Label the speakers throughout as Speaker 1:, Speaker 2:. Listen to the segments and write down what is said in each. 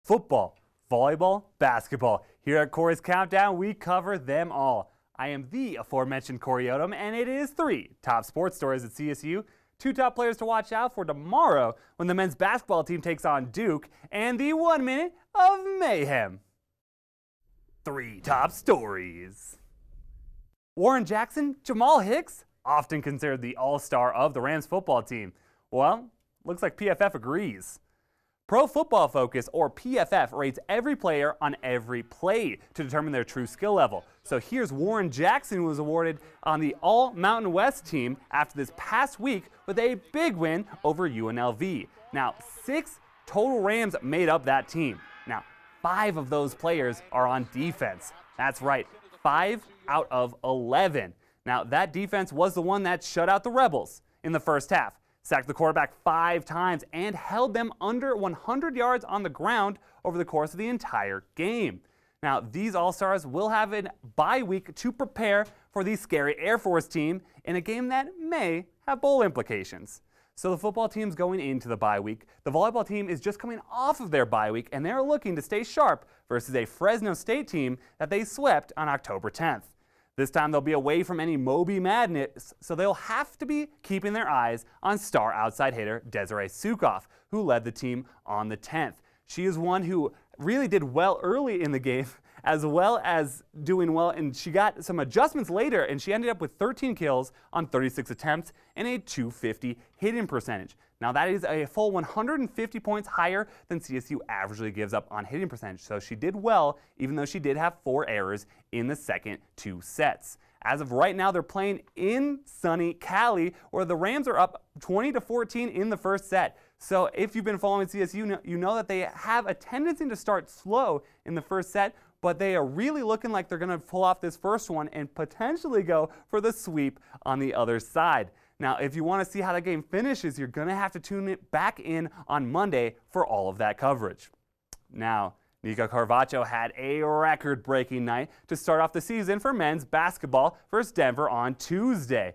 Speaker 1: football, volleyball, basketball. Here at Cory's Countdown, we cover them all. I am the aforementioned Cory Odom, and it is 3 top sports stories at CSU, 2 top players to watch out for tomorrow when the men's basketball team takes on Duke, and the 1 minute of mayhem. 3 top stories. Warren Jackson, Jamal Hicks, often considered the all-star of the Rams football team. Well, looks like PFF agrees. Pro Football Focus, or PFF, rates every player on every play to determine their true skill level. So here's Warren Jackson, who was awarded on the All-Mountain West team after this past week with a big win over UNLV. Now, 6 total Rams made up that team. Now, 5 of those players are on defense. That's right, 5 out of 11. Now, that defense was the one that shut out the Rebels in the first half, sacked the quarterback 5 times, and held them under 100 yards on the ground over the course of the entire game. Now, these All-Stars will have a bye week to prepare for the scary Air Force team in a game that may have bowl implications. So the football team's going into the bye week. The volleyball team is just coming off of their bye week, and they're looking to stay sharp versus a Fresno State team that they swept on October 10th. This time they'll be away from any Moby madness, so they'll have to be keeping their eyes on star outside hitter Desiree Sukoff, who led the team on the 10th. She is one who really did well early in the game, as well as doing well, and she got some adjustments later, and she ended up with 13 kills on 36 attempts and a .250 hitting percentage. Now that is a full 150 points higher than CSU averagely gives up on hitting percentage, so she did well, even though she did have 4 errors in the second 2 sets. As of right now, they're playing in sunny Cali, where the Rams are up 20-14 in the first set. So if you've been following CSU, you know that they have a tendency to start slow in the first set, but they are really looking like they're going to pull off this first one and potentially go for the sweep on the other side. Now, if you want to see how that game finishes, you're going to have to tune it back in on Monday for all of that coverage. Now, Nico Carvacho had a record-breaking night to start off the season for men's basketball versus Denver on Tuesday.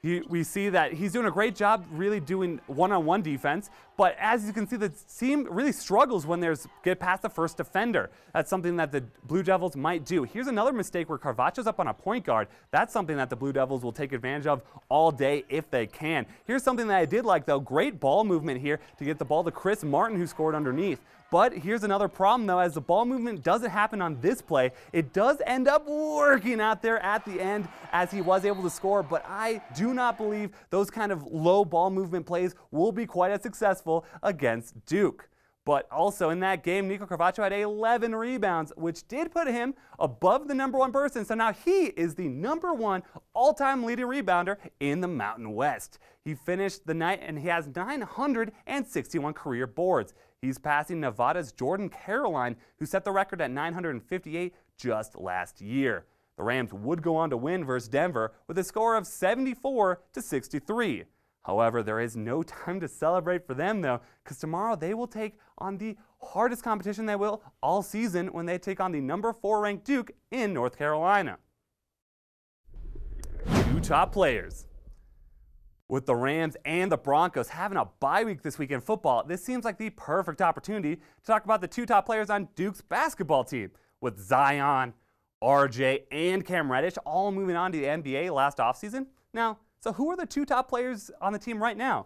Speaker 1: We see that he's doing a great job really doing one-on-one defense, but as you can see, the team really struggles when there's get past the first defender. That's something that the Blue Devils might do. Here's another mistake where Carvacho's up on a point guard. That's something that the Blue Devils will take advantage of all day if they can. Here's something that I did like, though. Great ball movement here to get the ball to Chris Martin, who scored underneath. But here's another problem, though. As the ball movement doesn't happen on this play, it does end up working out there at the end as he was able to score. But I do not believe those kind of low ball movement plays will be quite as successful against Duke. But also in that game, Nico Carvacho had 11 rebounds, which did put him above the #1 person. So now he is the #1 all-time leading rebounder in the Mountain West. He finished the night and he has 961 career boards. He's passing Nevada's Jordan Caroline, who set the record at 958 just last year. The Rams would go on to win versus Denver with a score of 74-63. However, there is no time to celebrate for them, though, because tomorrow they will take on the hardest competition they will all season when they take on the #4 ranked Duke in North Carolina. 2 top players. With the Rams and the Broncos having a bye week this week in football, this seems like the perfect opportunity to talk about the 2 top players on Duke's basketball team, with Zion, RJ, and Cam Reddish all moving on to the NBA last offseason. Now, so who are the 2 top players on the team right now?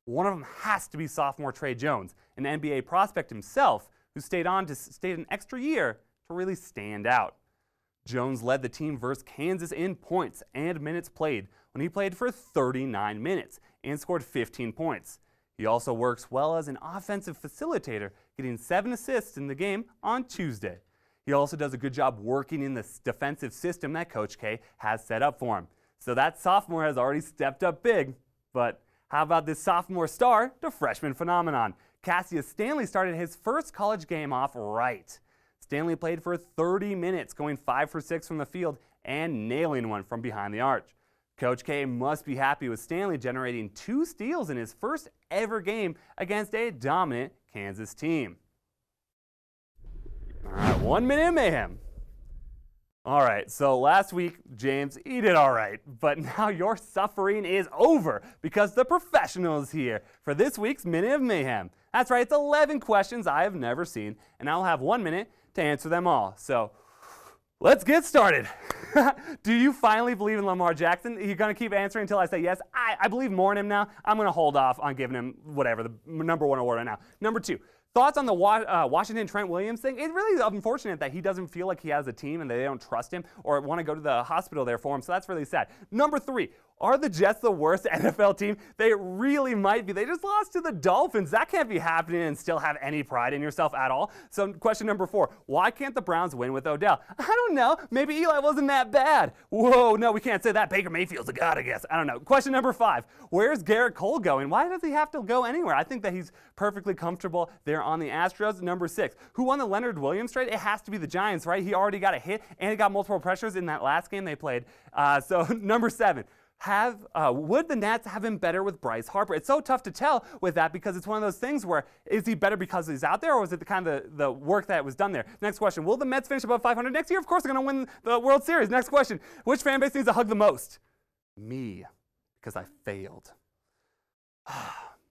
Speaker 1: One of them has to be sophomore Tre Jones, an NBA prospect himself who stayed an extra year to really stand out. Jones led the team versus Kansas in points and minutes played when he played for 39 minutes and scored 15 points. He also works well as an offensive facilitator, getting 7 assists in the game on Tuesday. He also does a good job working in the defensive system that Coach K has set up for him. So that sophomore has already stepped up big. But how about this sophomore star, the freshman phenomenon? Cassius Stanley started his first college game off right. Stanley played for 30 minutes, going 5 for 6 from the field and nailing one from behind the arch. Coach K must be happy with Stanley generating 2 steals in his first ever game against a dominant Kansas team. All right, 1 minute mayhem. All right, so last week, James, he did all right, but now your suffering is over because the professional is here for this week's Minute of Mayhem. That's right, it's 11 questions I have never seen, and I'll have 1 minute to answer them all. So let's get started. Do you finally believe in Lamar Jackson? You're going to keep answering until I say yes? I believe more in him now. I'm going to hold off on giving him whatever, the number one award right now. Number 2. Thoughts on the Washington Trent Williams thing? It's really unfortunate that he doesn't feel like he has a team and they don't trust him or want to go to the hospital there for him, so that's really sad. Number 3, are the Jets the worst NFL team? They really might be. They just lost to the Dolphins. That can't be happening and still have any pride in yourself at all. So question number 4, why can't the Browns win with Odell? I don't know. Maybe Eli wasn't that bad. Whoa, no, we can't say that. Baker Mayfield's a god, I guess. I don't know. Question number 5, where's Garrett Cole going? Why does he have to go anywhere? I think that he's perfectly comfortable there on the Astros. Number 6, who won the Leonard Williams trade? It has to be the Giants, right? He already got a hit and he got multiple pressures in that last game they played. So number 7, would the Nats have been better with Bryce Harper? It's so tough to tell with that because it's one of those things where is he better because he's out there or is it the kind of the work that was done there? Next question, will the Mets finish above 500 next year? Of course they're going to win the World Series. Next question, which fan base needs a hug the most? Me, because I failed.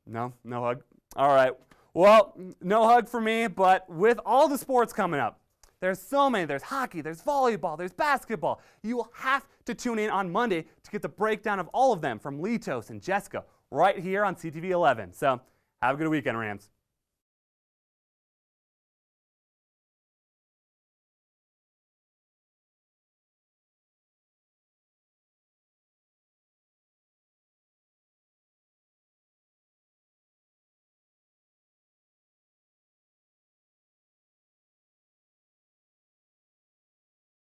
Speaker 1: No hug? All right. Well, no hug for me, but with all the sports coming up, there's so many. There's hockey, there's volleyball, there's basketball. You will have to tune in on Monday to get the breakdown of all of them from Litos and Jessica right here on CTV 11. So have a good weekend, Rams.